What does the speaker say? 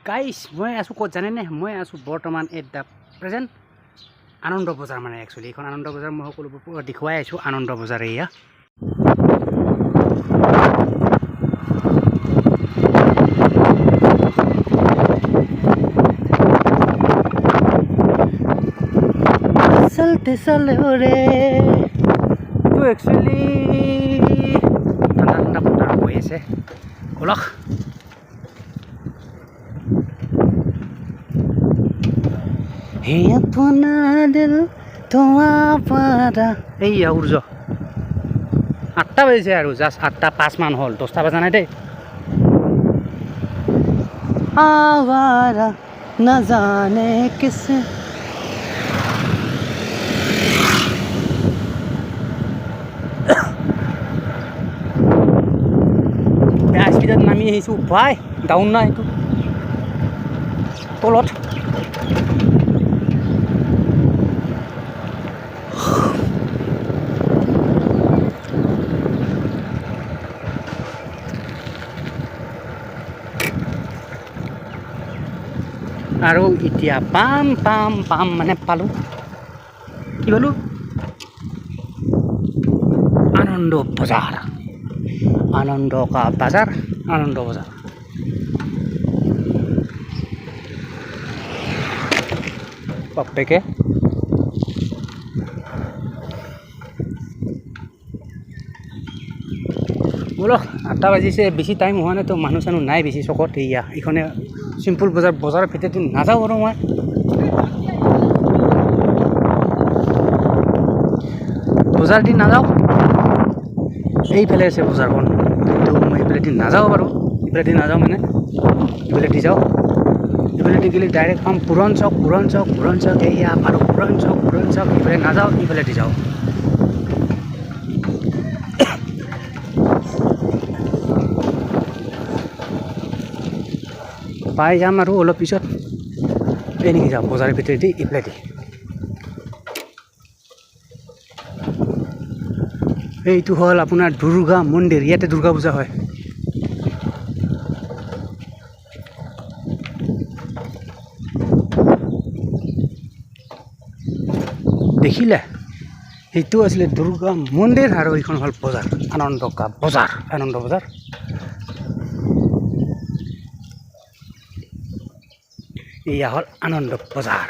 Guys মই আছোঁ ক'ত জানেনে? মই আছোঁ বৰ্তমান এট দ্য প্ৰেজেণ্ট আনন্দ বজাৰ। মানে একচুৱেলি এইখন আনন্দ বজাৰ মই সকলোবোৰ দেখুৱাই আছোঁ। আনন্দ বজাৰ এয়া চলতে চলে ৰে তো একচুৱেলি ঠাণ্ডা ঠাণ্ডা বতৰ হৈ আছে। বলক हे अपना दिल तुम्हारा এইয়া উৰ্জ 8টা বাজিছে আৰু জাষ্ট 8টা 5 মান হ'ল। 10টা বাজা নাই দেই। आवारा न जाने किस স্পীডত নামি আহিছোঁ ভাই। ডাউন নাই এইটো তলত আৰু এতিয়া পাম পাম পাম মানে পালোঁ। কি পালোঁ? আনন্দ বজাৰ। আনন্দ কা বাজাৰ, আনন্দ বজাৰ। বাপেকে বলক 8টা বাজিছে। বেছি টাইম হোৱা নাই তো, মানুহ চানুহ নাই বেছি চকত। এয়া এইখনে চিম্পুল বজাৰ। বজাৰৰ ভিতৰতো নাযাওঁ আৰু মই বজাৰ দি নাযাওঁ। এইফালে আছে বজাৰখন, কিন্তু মই এইফালেদি নাযাওঁ বাৰু। এইফালেদি নাযাওঁ মানে এইফালেদি যাওঁ। এইফালেদি গ'লে ডাইৰেক্ট পাম পুৰণ চক। পুৰণ চক, পুৰণ চক এয়া পালোঁ। পুৰণ চক, পুৰণ চক। এইফালে নাযাওঁ, এইফালেদি যাওঁ। পাই যাম আৰু অলপ পিছত। এনেকৈ যাওঁ বজাৰৰ ভিতৰেদি এইফালেদি। এইটো হ'ল আপোনাৰ দুৰ্গা মন্দিৰ। ইয়াতে দুৰ্গা পূজা হয়। দেখিলে? সেইটো আছিলে দুৰ্গা মন্দিৰ আৰু এইখন হ'ল বজাৰ। আনন্দ কা বজাৰ, আনন্দ বজাৰ। এয়া হ'ল আনন্দ বজাৰ।